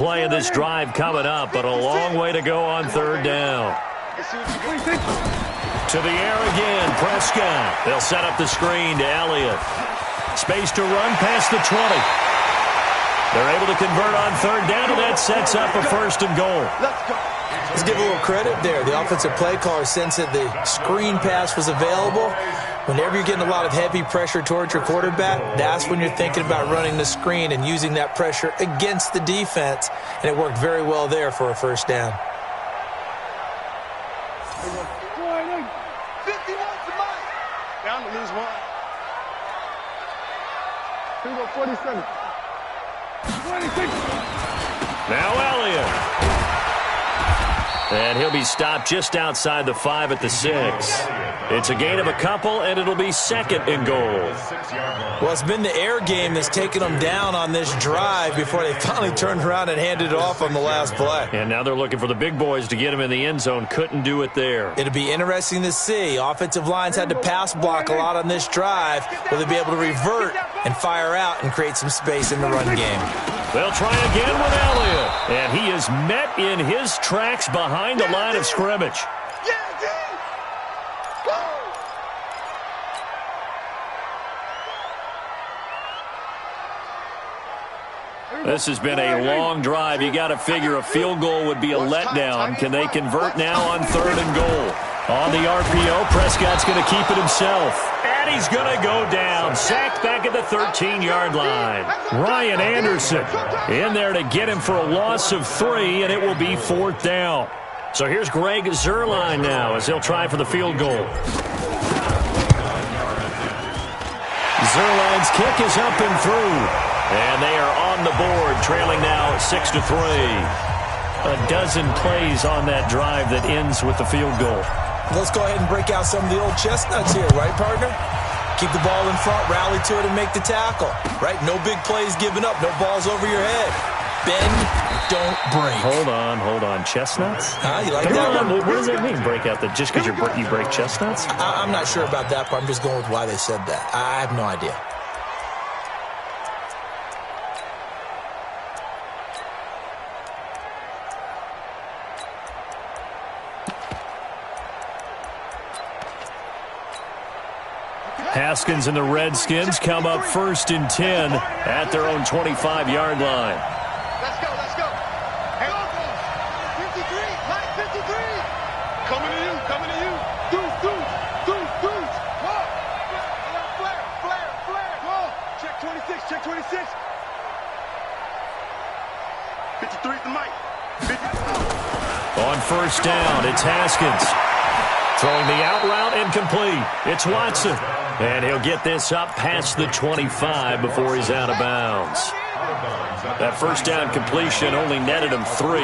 Play of this drive coming up, but a long way to go on third down. To the air again, Prescott. They'll set up the screen to Elliott. Space to run past the 20. They're able to convert on third down, and that sets up a first and goal. Let's give a little credit there. The offensive play caller sensed that the screen pass was available. Whenever you're getting a lot of heavy pressure towards your quarterback, that's when you're thinking about running the screen and using that pressure against the defense. And it worked very well there for a first down. Down to lose one. 47. 26. Now Elliott. And he'll be stopped just outside the 5 at the 6. It's a gain of a couple, and it'll be second and goal. Well, it's been the air game that's taken them down on this drive before they finally turned around and handed it off on the last play. And now they're looking for the big boys to get him in the end zone. Couldn't do it there. It'll be interesting to see. Offensive lines had to pass block a lot on this drive. Will they be able to revert and fire out and create some space in the run game? They'll try again with Elliott. And he is met in his tracks behind the line of scrimmage. This has been a long drive. You got to figure a field goal would be a letdown. Can they convert now on third and goal? On the RPO, Prescott's going to keep it himself. And he's going to go down. Sacked back at the 13-yard line. Ryan Anderson in there to get him for a loss of 3, and it will be fourth down. So here's Greg Zuerlein now as he'll try for the field goal. Zuerlein's kick is up and through. And they are on the board, trailing now 6-3. A dozen plays on that drive that ends with the field goal. Let's go ahead and break out some of the old chestnuts here, right, partner? Keep the ball in front, rally to it, and make the tackle, right? No big plays given up, no balls over your head. Bend, don't break. Hold on. Chestnuts? You like that one? What does that mean, break out? Just because you break chestnuts? I'm not sure about that part. I'm just going with why they said that. I have no idea. Haskins and the Redskins come up first and 10 at their own 25-yard line. Let's go. Hey, 53, line 53. Coming to you. Deuce. Flare. Check 26. 53 to Mike. On first down, it's Haskins. Throwing the out route incomplete. It's Watson. And he'll get this up past the 25 before he's out of bounds. That first down completion only netted him 3.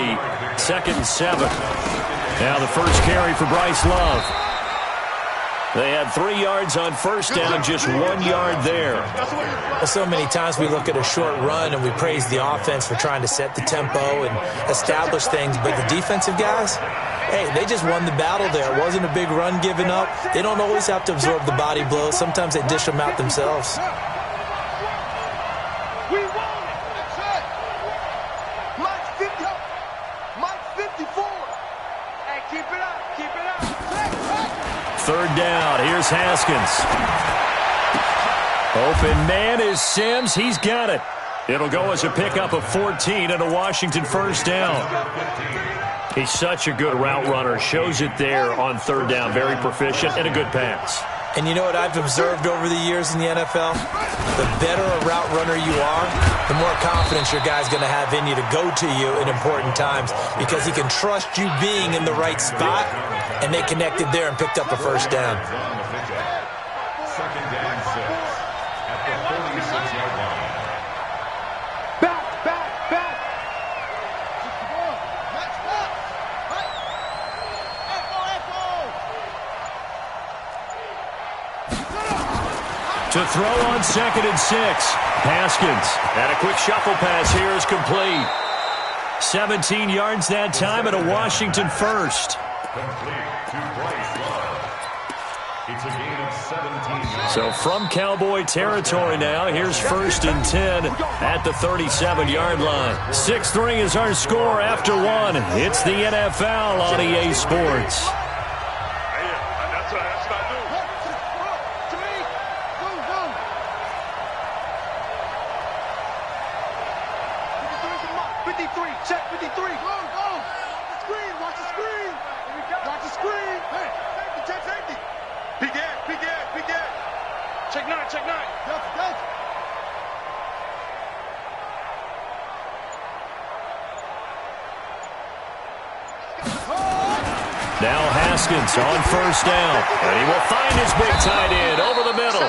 Second and 7. Now the first carry for Bryce Love. They had 3 yards on first down, just 1 yard there. Well, so many times we look at a short run and we praise the offense for trying to set the tempo and establish things, but the defensive guys, hey, they just won the battle there. It wasn't a big run given up. They don't always have to absorb the body blows. Sometimes they dish them out themselves. We won it. That's it. Mike's 50. Mike's 54. Hey, keep it up. Third down. Here's Haskins. Open man is Sims. He's got it. It'll go as a pickup of 14 and a Washington first down. He's such a good route runner. Shows it there on third down. Very proficient and a good pass. And you know what I've observed over the years in the NFL? The better a route runner you are, the more confidence your guy's going to have in you to go to you in important times because he can trust you being in the right spot, and they connected there and picked up a first down. Second down 6 at the 46-yard line. Back. To throw on second and 6. Haskins. And a quick shuffle pass here is complete. 17 yards that time and a Washington first. Complete to Bryce Love. It's a gain of 17 yards. So from Cowboy territory now, here's 1st and 10 at the 37-yard line. 6-3 is our score after one. It's the NFL on EA Sports. Now Haskins on 1st down, and he will find his big tight end over the middle.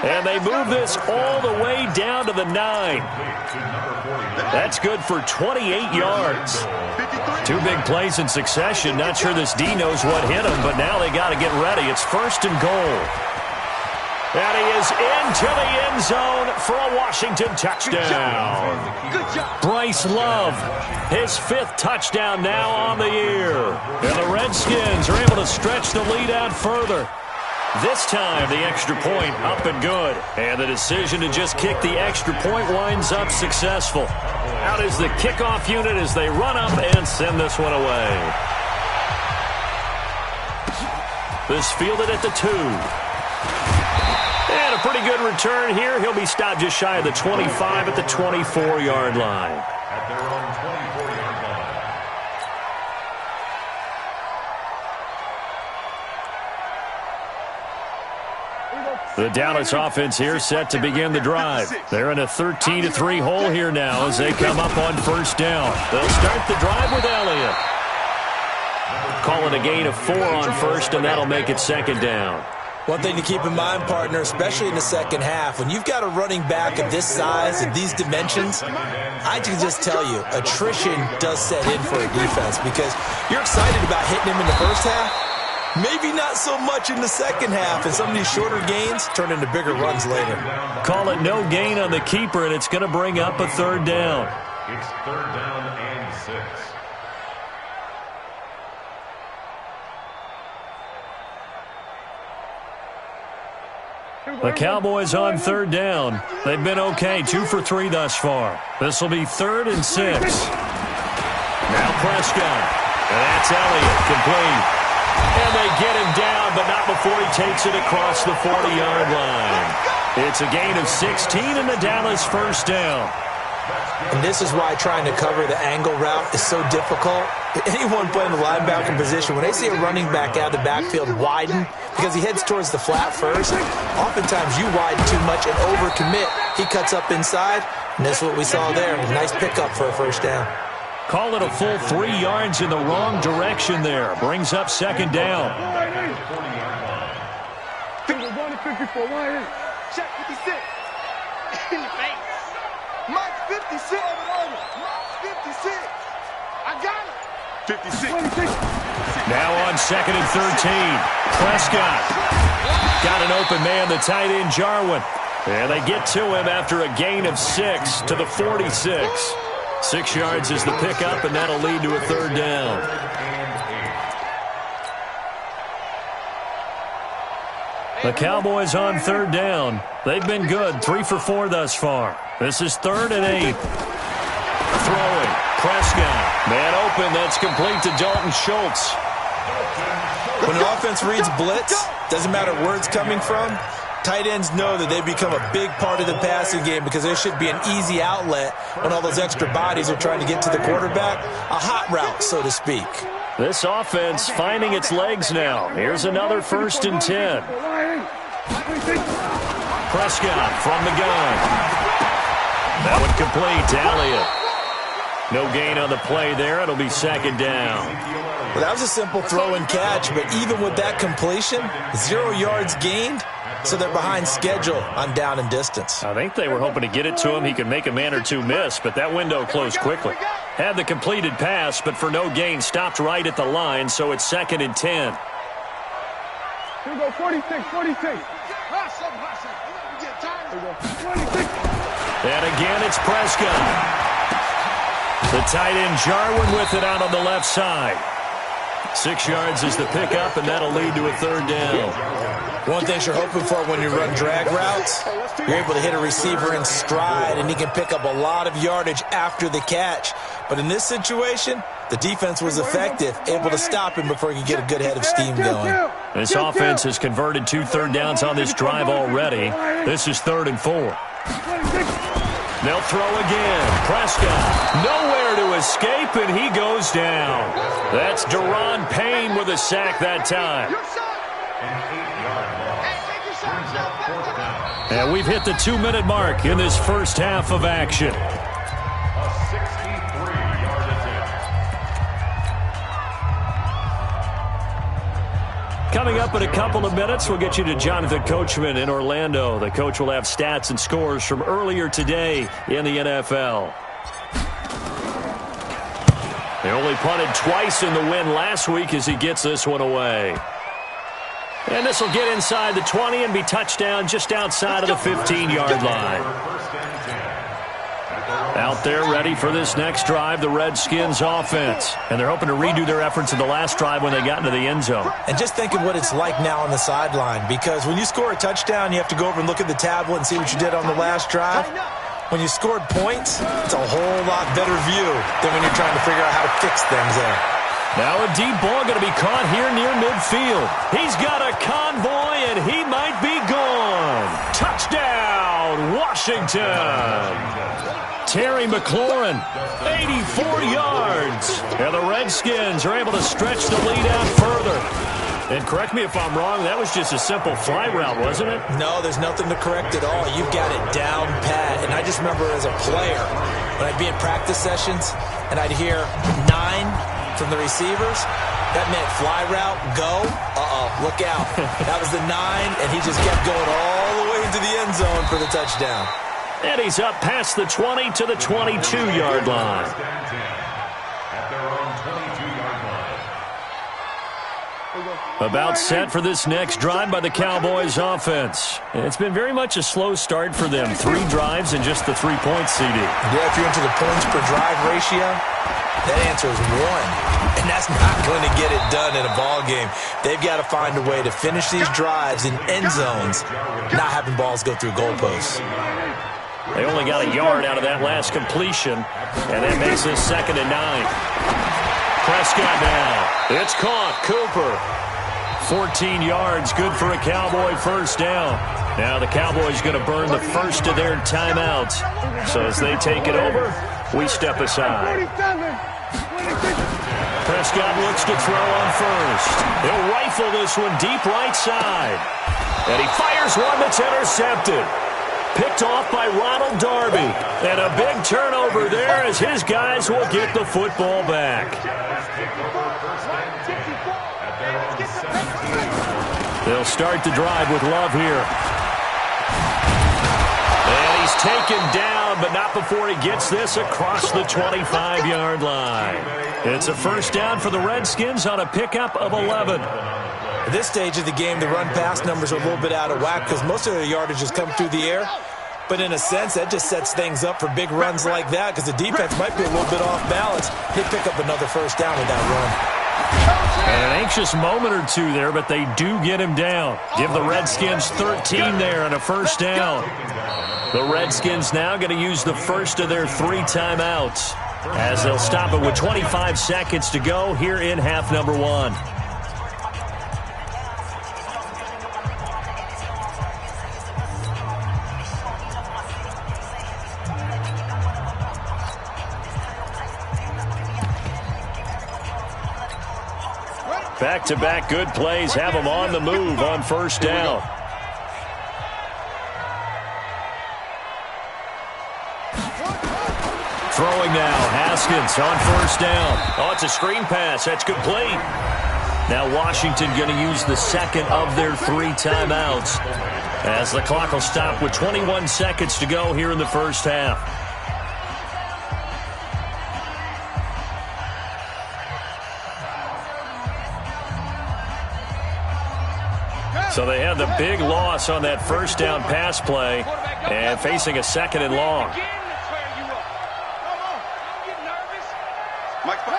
And they move this all the way down to the 9. That's good for 28 yards. 2 big plays in succession. Not sure this D knows what hit him, but now they got to get ready. It's 1st and goal. And he is into the end zone for a Washington touchdown. Bryce Love, his 5th touchdown now on the year. And the Redskins are able to stretch the lead out further. This time, the extra point up and good. And the decision to just kick the extra point winds up successful. Out is the kickoff unit as they run up and send this one away. This fielded at the 2. And a pretty good return here. He'll be stopped just shy of the 25 at the 24-yard line. At their own 24-yard line. The Dallas offense here set to begin the drive. They're in a 13-3 hole here now as they come up on 1st down. They'll start the drive with Elliott. Calling a gain of 4 on 1st, and that'll make it 2nd down. One thing to keep in mind, partner, especially in the second half, when you've got a running back of this size and these dimensions, I can just tell you, attrition does set in for a defense because you're excited about hitting him in the first half, maybe not so much in the second half, and some of these shorter gains turn into bigger runs later. Call it no gain on the keeper, and it's going to bring up a 3rd down. It's 3rd down and 6. The Cowboys on 3rd down. They've been okay, 2 for 3 thus far. This will be 3rd and 6. Now Prescott. And that's Elliott, complete. And they get him down, but not before he takes it across the 40-yard line. It's a gain of 16 in the Dallas 1st down. And this is why trying to cover the angle route is so difficult. Anyone playing the linebacker position, when they see a running back out of the backfield widen, because he heads towards the flat first, oftentimes you widen too much and overcommit. He cuts up inside, and that's what we saw there. Nice pickup for a 1st down. Call it a full 3 yards in the wrong direction there. Brings up 2nd down. 54, check 56. In the face. Mike 56. Mike 56. I got it. 56. Now on 2nd and 13. Prescott. Got an open man, the tight end Jarwin. And they get to him after a gain of 6 to the 46. 6 yards is the pickup, and that'll lead to a 3rd down. The Cowboys on 3rd down. They've been good, 3 for 4 thus far. This is 3rd and 8. Throwing. Prescott. Man open. That's complete to Dalton Schultz. When an offense reads blitz, doesn't matter where it's coming from, tight ends know that they become a big part of the passing game because there should be an easy outlet when all those extra bodies are trying to get to the quarterback. A hot route, so to speak. This offense finding its legs now. Here's another 1st and 10. Prescott from the gun. That one complete to Elliott. No gain on the play there. It'll be 2nd down. Well, that was a simple throw and catch, but even with that completion, 0 yards gained, so they're behind schedule on down and distance. I think they were hoping to get it to him. He could make a man or two miss, but that window closed quickly. Had the completed pass, but for no gain, stopped right at the line, so it's 2nd and 10. Here we go, 46, 46. And again, it's Prescott. The tight end Jarwin with it out on the left side. 6 yards is the pickup, and that'll lead to a 3rd down. One thing you're hoping for when you run drag routes, you're able to hit a receiver in stride, and he can pick up a lot of yardage after the catch. But in this situation, the defense was effective, able to stop him before he could get a good head of steam going. This offense has converted 2 third downs on this drive already. This is 3rd and 4. They'll throw again. Prescott nowhere to escape, and he goes down. That's Daron Payne with a sack that time. And we've hit the 2-minute mark in this first half of action. Coming up in a couple of minutes, we'll get you to Jonathan Coachman in Orlando. The coach will have stats and scores from earlier today in the NFL. They only punted twice in the win last week as he gets this one away. And this will get inside the 20 and be touchdown just outside of the 15-yard line. Out there ready for this next drive, the Redskins offense. And they're hoping to redo their efforts in the last drive when they got into the end zone. And just think of what it's like now on the sideline, because when you score a touchdown, you have to go over and look at the tablet and see what you did on the last drive. When you scored points, it's a whole lot better view than when you're trying to figure out how to fix things there. Now a deep ball going to be caught here near midfield. He's got a convoy, and he might be gone. Touchdown, Washington. Terry McLaurin, 84 yards. And the Redskins are able to stretch the lead out further. And correct me if I'm wrong, that was just a simple fly route, wasn't it? No, there's nothing to correct at all. You've got it down pat. And I just remember as a player, when I'd be in practice sessions, and I'd hear 9 from the receivers, that meant fly route, go, look out. That was the 9, and he just kept going all the way into the end zone for the touchdown. And he's up past the 20 to the 22-yard line. About set for this next drive by the Cowboys offense. It's been very much a slow start for them. 3 drives and just the 3-point CD. Yeah, if you're into the points per drive ratio, that answer is 1. And that's not going to get it done in a ball game. They've got to find a way to finish these drives in end zones, not having balls go through goalposts. They only got a yard out of that last completion, and that makes this 2nd and 9. Prescott now. It's caught. Cooper. 14 yards, good for a Cowboy first down. Now the Cowboys going to burn the first of their timeouts. So as they take it over, we step aside. Prescott looks to throw on first. He'll rifle this one deep right side. And he fires one that's intercepted. Picked off by Ronald Darby. And a big turnover there as his guys will get the football back. They'll start the drive with Love here. And he's taken down, but not before he gets this across the 25-yard line. It's a first down for the Redskins on a pickup of 11. At this stage of the game, the run-pass numbers are a little bit out of whack because most of the yardage has come through the air. But in a sense, that just sets things up for big runs like that because the defense might be a little bit off balance. They pick up another first down with that run. And an anxious moment or two there, but they do get him down. Give the Redskins 13 there and a first down. The Redskins now going to use the first of their 3 timeouts as they'll stop it with 25 seconds to go here in half number 1. Back-to-back good plays have them on the move on first down. Throwing now, Haskins on first down. Oh, it's a screen pass. That's complete. Now Washington going to use the second of their 3 timeouts as the clock will stop with 21 seconds to go here in the first half. So they had the big loss on that first down pass play and facing a 2nd and long. Mike's 5-4.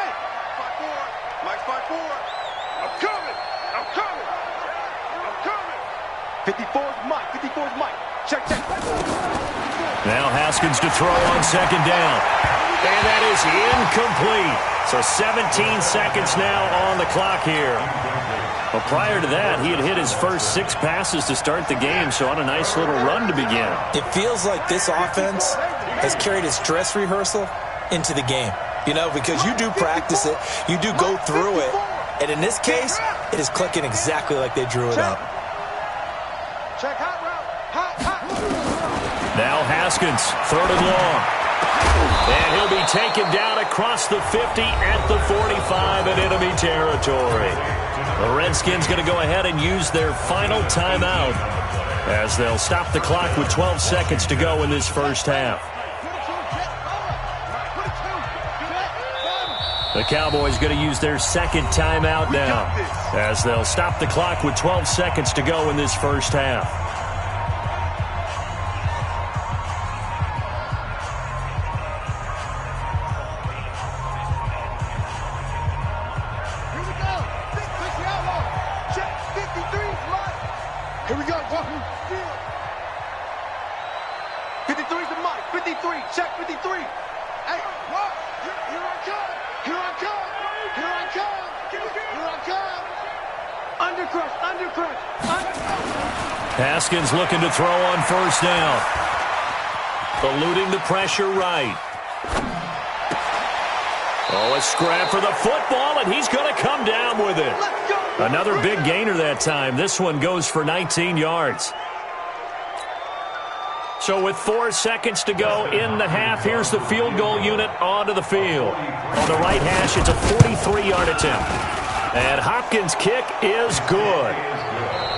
Mike's 5-4. I'm coming. I'm coming. I'm coming. 54's Mike. 54's Mike. Check. Now Haskins to throw on second down. And that is incomplete. So 17 seconds now on the clock here. Well, prior to that, he had hit his first 6 passes to start the game, so on a nice little run to begin. It feels like this offense has carried its dress rehearsal into the game. You know, because you do practice it, you do go through it, and in this case, it is clicking exactly like they drew it up. Check hot route. Hot. Now Haskins, 3rd and long. And he'll be taken down across the 50 at the 45 in enemy territory. The Redskins going to go ahead and use their final timeout as they'll stop the clock with 12 seconds to go in this first half. The Cowboys going to use their second timeout now as they'll stop the clock with 12 seconds to go in this first half. Here we go. 53's the Mike. 53. Check 53. Hey, what? Here I come. Here I come. Here I come. Here I come. Undercrush. Haskins looking to throw on first down. Eluding the pressure right. Oh, a scrap for the football, and he's going to come down with it. Another big gainer that time. This one goes for 19 yards. So with 4 seconds to go in the half, here's the field goal unit onto the field. On the right hash, it's a 43-yard attempt. And Hopkins' kick is good.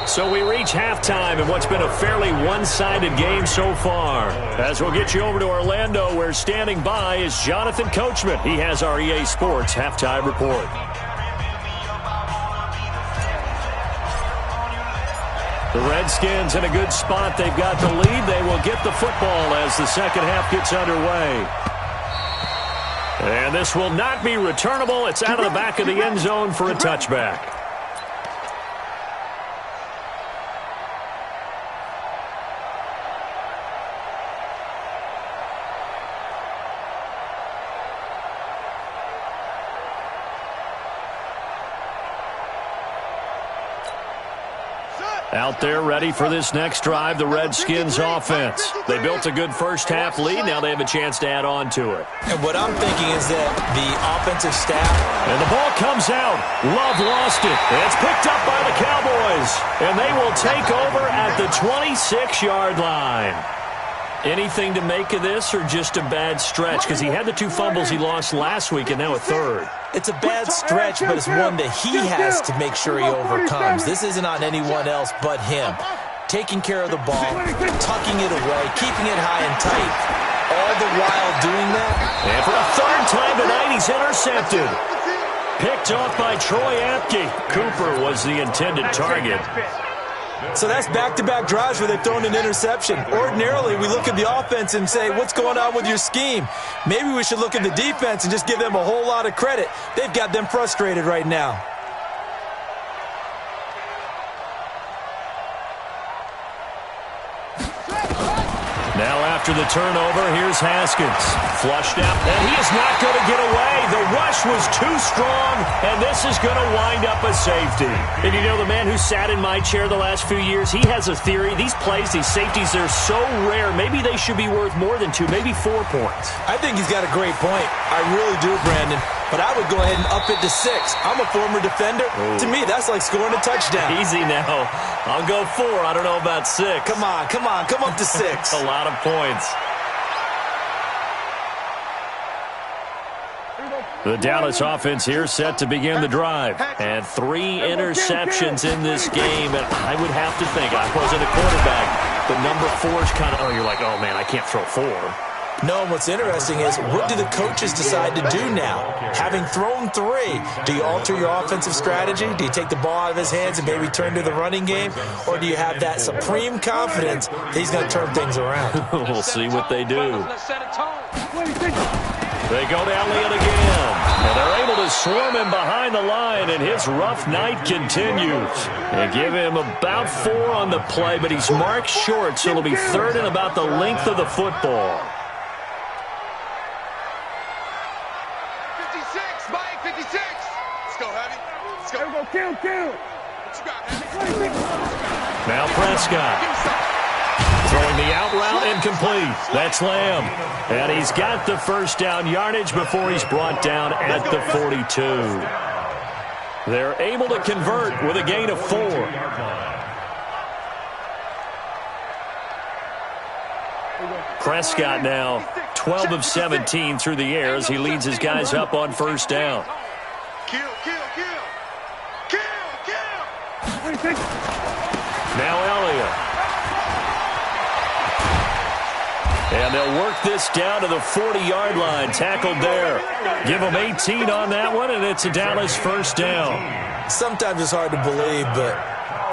So we reach halftime in what's been a fairly one-sided game so far. As we'll get you over to Orlando, where standing by is Jonathan Coachman. He has our EA Sports halftime report. The Redskins in a good spot. They've got the lead. They will get the football as the second half gets underway. And this will not be returnable. It's out of the back of the end zone for a touchback. Out there ready for this next drive, the Redskins offense. They built a good first half lead. Now they have a chance to add on to it. And what I'm thinking is that the offensive staff... And the ball comes out. Love lost it. It's picked up by the Cowboys. And they will take over at the 26-yard line. Anything to make of this or just a bad stretch? Because he had the 2 fumbles he lost last week and now a third. It's a bad stretch, but it's one that he has to make sure he overcomes. This isn't on anyone else but him. Taking care of the ball, tucking it away, keeping it high and tight, all the while doing that. And for a third time tonight, he's intercepted. Picked off by Troy Apke. Cooper was the intended target. So that's back-to-back drives where they've thrown an interception. Ordinarily, we look at the offense and say, what's going on with your scheme? Maybe we should look at the defense and just give them a whole lot of credit. They've got them frustrated right now. Now after the turnover, here's Haskins. Flushed out, and he is not going to get away. The rush was too strong, and this is going to wind up a safety. And you know, the man who sat in my chair the last few years, he has a theory. These plays, these safeties, they're so rare. Maybe they should be worth more than 2, maybe 4 points. I think he's got a great point. I really do, Brandon. But I would go ahead and up it to 6. I'm a former defender. Ooh. To me, that's like scoring a touchdown. Easy now. I'll go 4. I don't know about 6. Come on. Come up to 6. A lot of points. The Dallas offense here set to begin the drive. And 3 interceptions in this game. And I would have to think, I wasn't a quarterback, but number 4 is kind of, you're like, oh, man, I can't throw 4. No, and what's interesting is, what do the coaches decide to do now? Having thrown 3, do you alter your offensive strategy? Do you take the ball out of his hands and maybe turn to the running game? Or do you have that supreme confidence that he's going to turn things around? We'll see what they do. They go to Elliott again. And they're able to swarming behind the line, and his rough night continues. They give him about 4 on the play, but he's marked short, so it'll be third and about the length of the football. 56, Mike, 56. Let's go, Heavy. Let's go. Kill. What you got, Heavy? Now Prescott. Throwing the out route incomplete. That's Lamb. And he's got the first down yardage before he's brought down at the 42. They're able to convert with a gain of 4. Prescott now 12 of 17 through the air as he leads his guys up on first down. Kill. Now Elliott. And they'll work this down to the 40-yard line. Tackled there. Give them 18 on that one, and it's a Dallas first down. Sometimes it's hard to believe, but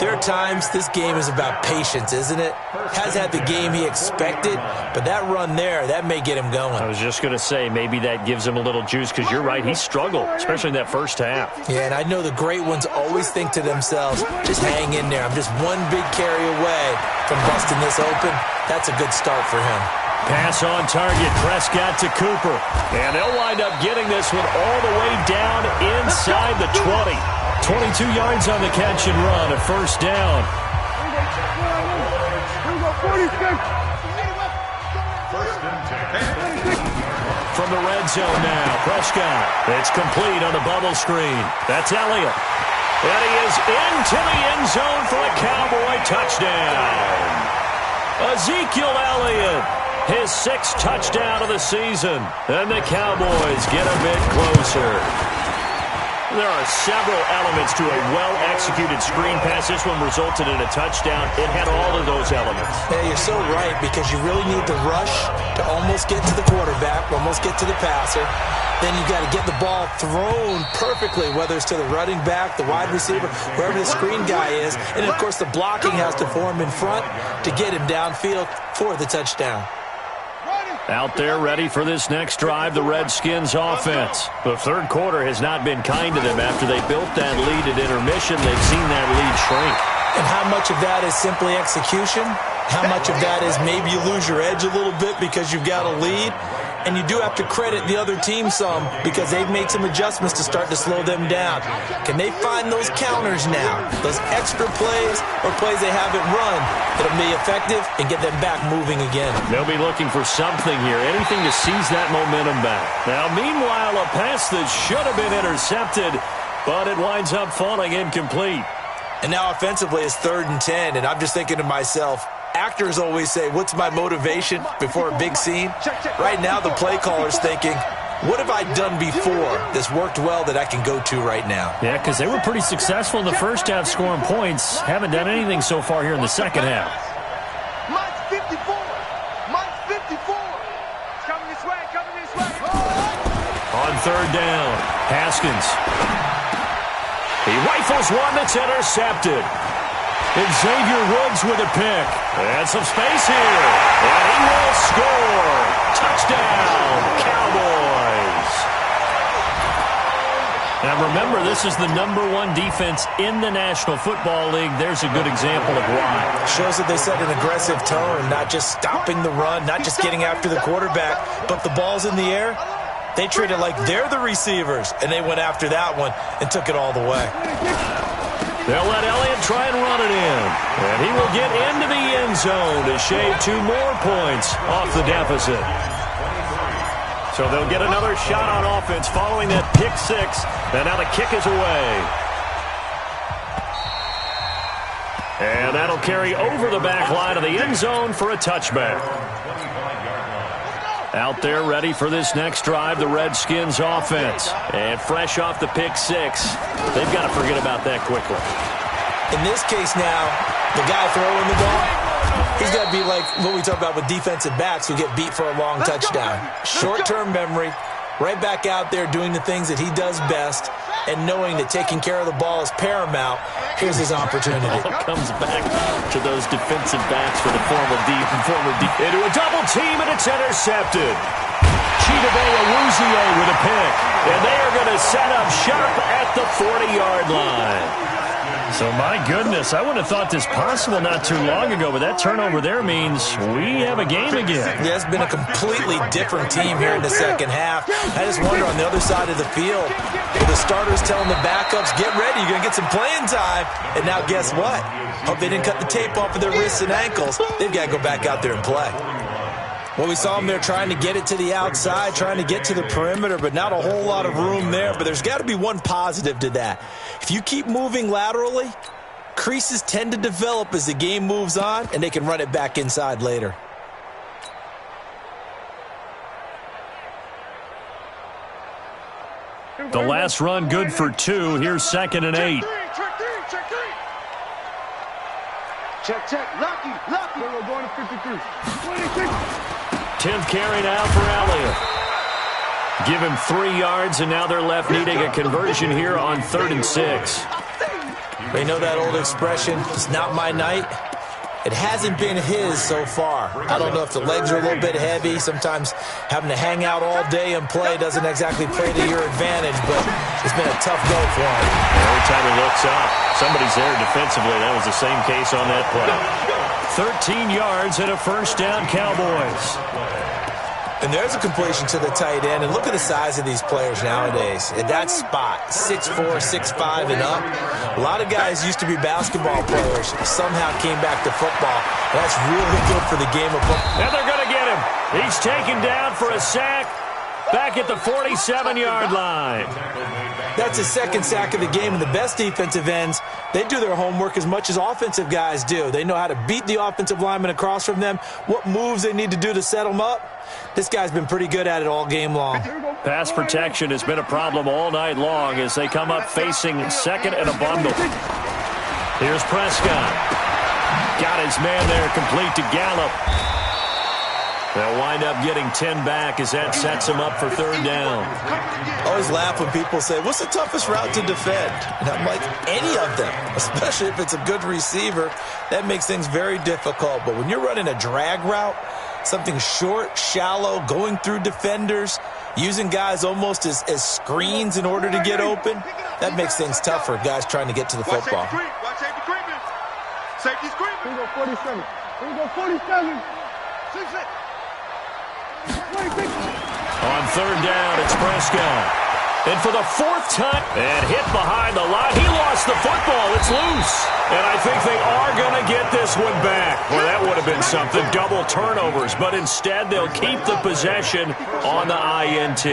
there are times this game is about patience, isn't it? Has had the game he expected, but that run there, that may get him going. I was just going to say, maybe that gives him a little juice, because you're right, he struggled, especially in that first half. Yeah, and I know the great ones always think to themselves, just hang in there. I'm just one big carry away from busting this open. That's a good start for him. Pass on target, Prescott to Cooper. And they'll wind up getting this one all the way down inside the 20. 22 yards on the catch and run, a first down. From the red zone now, Prescott. It's complete on the bubble screen. That's Elliott. And he is into the end zone for a Cowboy touchdown. Ezekiel Elliott, his 6th touchdown of the season. And the Cowboys get a bit closer. There are several elements to a well-executed screen pass. This one resulted in a touchdown. It had all of those elements. Yeah, you're so right, because you really need to rush to almost get to the quarterback, almost get to the passer. Then you've got to get the ball thrown perfectly, whether it's to the running back, the wide receiver, wherever the screen guy is. And, of course, the blocking has to form in front to get him downfield for the touchdown. Out there ready for this next drive, the Redskins offense. The third quarter has not been kind to them. After they built that lead at intermission, they've seen that lead shrink. And how much of that is simply execution? How much of that is maybe you lose your edge a little bit because you've got a lead? And you do have to credit the other team some, because they've made some adjustments to start to slow them down. Can they find those counters now, those extra plays or plays they haven't run that'll be effective and get them back moving again? They'll be looking for something here, anything to seize that momentum back. Now, meanwhile, a pass that should have been intercepted, but it winds up falling incomplete. And now offensively it's 3rd and 10, and I'm just thinking to myself, actors always say, what's my motivation before a big scene? Right now the play caller's thinking, what have I done before that's worked well that I can go to right now? Yeah, because they were pretty successful in the first half scoring points. Haven't done anything so far here in the second half. Mike's 54. Mike's 54. It's coming this way. On 3rd down, Haskins. He rifles one that's intercepted. Xavier Woods with a pick. And some space here. And he will score. Touchdown, Cowboys. Now remember, this is the #1 defense in the National Football League. There's a good example of why. Shows that they set an aggressive tone, not just stopping the run, not just getting after the quarterback, but the ball's in the air. They treat it like they're the receivers, and they went after that one and took it all the way. They'll let Elliott try and run it in. And he will get into the end zone to shave 2 more points off the deficit. So they'll get another shot on offense following that pick 6. And now the kick is away. And that'll carry over the back line of the end zone for a touchback. Out there ready for this next drive, the Redskins offense. And fresh off the pick 6, they've got to forget about that quickly. In this case now, the guy throwing the ball, he's got to be like what we talk about with defensive backs who get beat for a long touchdown. Short-term memory, right back out there doing the things that he does best, and knowing that taking care of the ball is paramount. Here's his opportunity. Comes back to those defensive backs for the former into a double team, and it's intercepted. Chidobe Awuzie with a pick. And they are going to set up shop at the 40-yard line. So, my goodness, I wouldn't have thought this possible not too long ago, but that turnover there means we have a game again. Yeah, it's been a completely different team here in the second half. I just wonder on the other side of the field, the starters telling the backups, get ready, you're going to get some playing time. And now guess what? Hope they didn't cut the tape off of their wrists and ankles. They've got to go back out there and play. Well, we saw them there trying to get it to the outside, trying to get to the perimeter, but not a whole lot of room there. But there's got to be one positive to that. If you keep moving laterally, creases tend to develop as the game moves on, and they can run it back inside later. The last run good for 2. Here's 2nd and 8. Check. Lucky. We're going to 53. 26. 10th carry now for Elliott. Give him 3 yards, and now they're left needing a conversion here on 3rd and 6. You know that old expression, it's not my night? It hasn't been his so far. I don't know if the legs are a little bit heavy. Sometimes having to hang out all day and play doesn't exactly play to your advantage, but it's been a tough go for him. Every time he looks up, somebody's there defensively. That was the same case on that play. 13 yards and a first down, Cowboys. And there's a completion to the tight end. And look at the size of these players nowadays. At that spot, 6'4", 6'5", and up. A lot of guys used to be basketball players. Somehow came back to football. And that's really good for the game of football. And they're going to get him. He's taken down for a sack back at the 47-yard line. That's his second sack of the game, and the best defensive ends, they do their homework as much as offensive guys do. They know how to beat the offensive lineman across from them, what moves they need to do to set them up. This guy's been pretty good at it all game long. Pass protection has been a problem all night long as they come up facing second and a bundle. Here's Prescott. Got his man there, complete to Gallup. They'll wind up getting 10 back as that sets them up for 3rd down. I always laugh when people say, what's the toughest route to defend? And I'm like, any of them, especially if it's a good receiver. That makes things very difficult. But when you're running a drag route, something short, shallow, going through defenders, using guys almost as screens in order to get open, that makes things tough for guys trying to get to the football. Watch safety creeping. Safety's creeping. Here we go 47. Here we go 47. 6 it. On 3rd down, it's Prescott. And for the 4th time, and hit behind the line. He lost the football. It's loose. And I think they are going to get this one back. Well, that would have been something. Double turnovers. But instead, they'll keep the possession on the INT.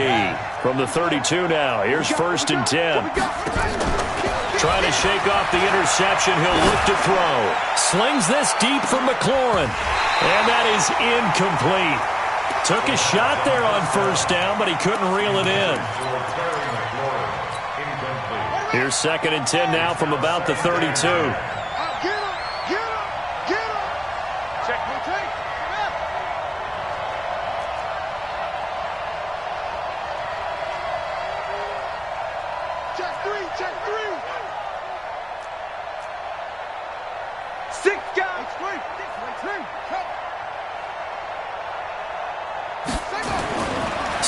From the 32 now, here's 1st and 10. Trying to shake off the interception. He'll look to throw. Slings this deep for McLaurin. And that is incomplete. Took a shot there on 1st down, but he couldn't reel it in. Here's 2nd and 10 now from about the 32. Get him. Check. Check 3. 6 guys. 3.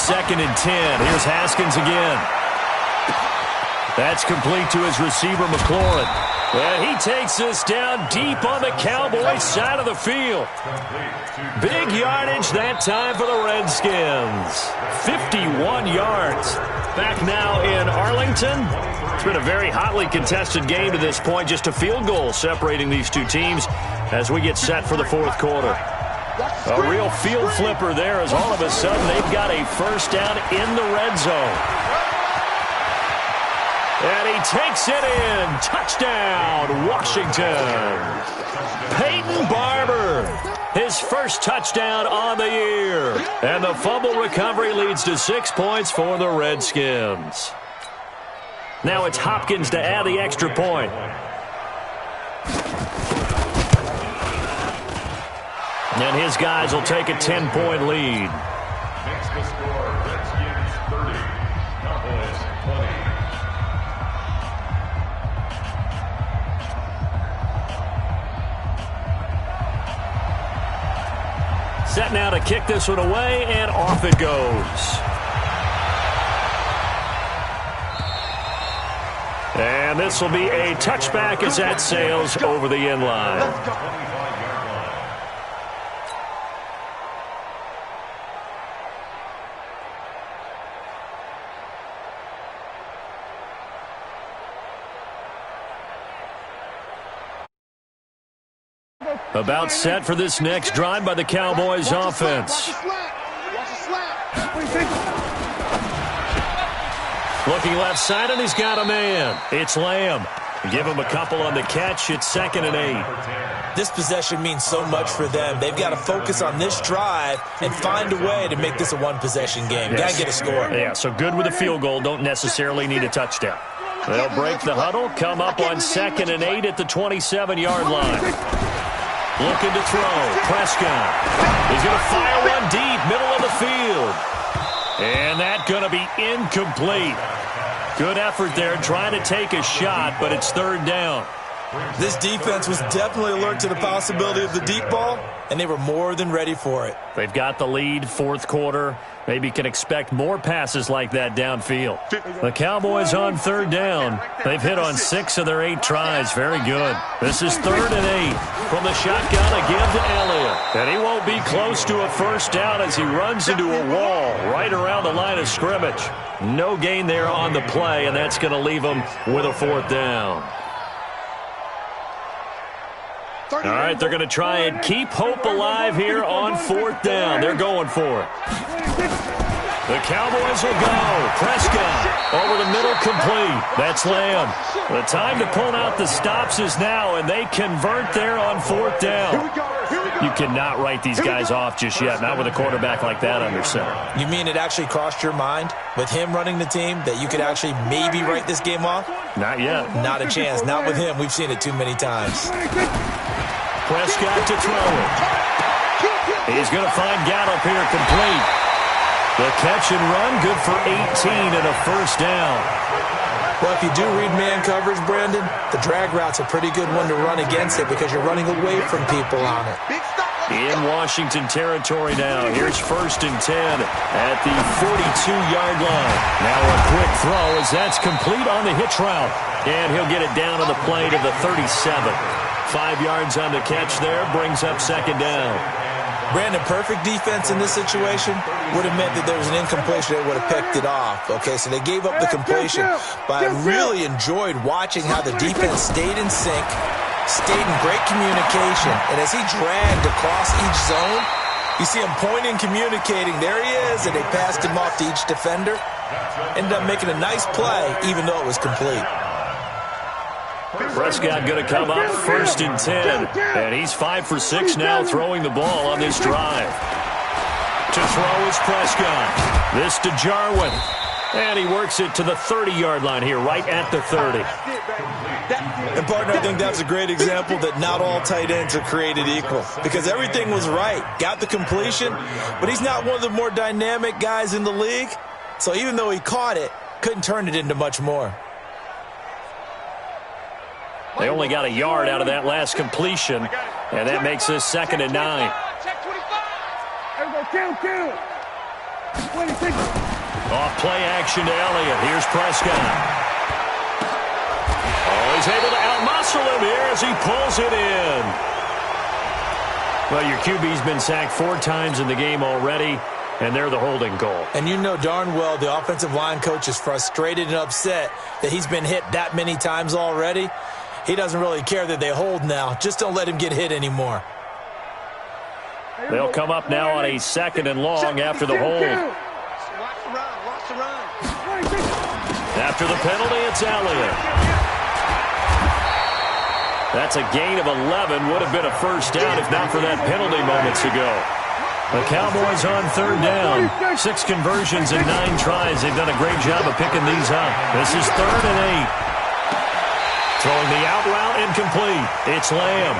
2nd and 10. Here's Haskins again. That's complete to his receiver, McLaurin. And he takes this down deep on the Cowboys side of the field. Big yardage that time for the Redskins. 51 yards. Back now in Arlington. It's been a very hotly contested game to this point. Just a field goal separating these two teams as we get set for the 4th quarter. A real field flipper there as all of a sudden they've got a 1st down in the red zone. And he takes it in. Touchdown, Washington. Peyton Barber, his first touchdown on the year. And the fumble recovery leads to 6 points for the Redskins. Now it's Hopkins to add the extra point. And his guys will take a 10-point lead. Makes the score Redskins 30, Cowboys 20. Set now to kick this one away, and off it goes. And this will be a touchback as that sails over the end line. Let's go. 25-yard line. About set for this next drive by the Cowboys offense. Looking left side, and he's got a man. It's Lamb. Give him a couple on the catch. It's 2nd and 8. This possession means so much for them. They've got to focus on this drive and find a way to make this a one-possession game. Yes. Got to get a score. Yeah, so good with a field goal. Don't necessarily need a touchdown. They'll break the huddle, come up on 2nd and 8 at the 27-yard line. Looking to throw. Prescott. He's going to fire one deep, middle of the field. And that's going to be incomplete. Good effort there, trying to take a shot, but it's 3rd down. This defense was definitely alert to the possibility of the deep ball, and they were more than ready for it. They've got the lead, 4th quarter. Maybe can expect more passes like that downfield. The Cowboys on 3rd down. They've hit on 6 of their 8 tries. Very good. This is 3rd and 8. From the shotgun, a give to Elliott. And he won't be close to a 1st down as he runs into a wall right around the line of scrimmage. No gain there on the play, and that's going to leave him with a 4th down. All right, they're going to try and keep hope alive here on 4th down. They're going for it. The Cowboys will go. Prescott over the middle, complete. That's Lamb. The time to pull out the stops is now, and they convert there on 4th down. You cannot write these guys off just yet, not with a quarterback like that under center. You mean it actually crossed your mind with him running the team that you could actually maybe write this game off? Not yet. Not a chance. Not with him. We've seen it too many times. Prescott to throw it. He's going to find Gallup here, complete. The catch and run, good for 18 and a 1st down. Well, if you do read man coverage, Brandon, the drag route's a pretty good one to run against it because you're running away from people on it. In Washington territory now. Here's 1st and 10 at the 42-yard line. Now a quick throw as that's complete on the hitch route. And he'll get it down to the plane of the 37. 5 yards on the catch there, brings up 2nd down. Brandon, perfect defense in this situation would have meant that there was an incompletion that would have picked it off. Okay, so they gave up the completion. But I really enjoyed watching how the defense stayed in sync, stayed in great communication. And as he dragged across each zone, you see him pointing, communicating. There he is, and they passed him off to each defender. Ended up making a nice play, even though it was complete. Prescott going to come up 1st and 10. And he's 5 for 6 now throwing the ball on this drive. To throw is Prescott. This to Jarwin. And he works it to the 30-yard line here, right at the 30. And, partner, I think that's a great example that not all tight ends are created equal. Because everything was right. Got the completion, but he's not one of the more dynamic guys in the league. So even though he caught it, couldn't turn it into much more. They only got a yard out of that last completion, and that makes this 2nd and 9. Off play action to Elliott. Here's Prescott. Oh, he's able to outmuscle him here as he pulls it in. Well, your QB's been sacked 4 times in the game already, and they're the holding goal. And you know darn well the offensive line coach is frustrated and upset that he's been hit that many times already. He doesn't really care that they hold now. Just don't let him get hit anymore. They'll come up now on a 2nd and long after the hold. After the penalty, it's Elliott. That's a gain of 11. Would have been a 1st down if not for that penalty moments ago. The Cowboys on 3rd down. 6 conversions and 9 tries. They've done a great job of picking these up. This is 3rd and 8. Throwing the out route, incomplete. It's Lamb.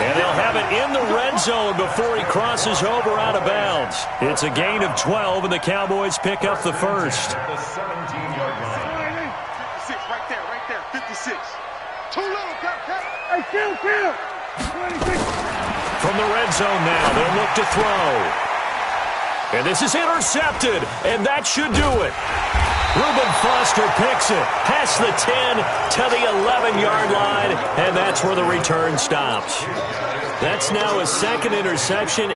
And they'll have it in the red zone before he crosses over out of bounds. It's a gain of 12, and the Cowboys pick up the 1st. The 17-yard line. 56, right there, 56. Too low, cut. Hey, kill. 26. From the red zone now, they'll look to throw. And this is intercepted, and that should do it. Reuben Foster picks it, past the 10 to the 11-yard line, and that's where the return stops. That's now a second interception.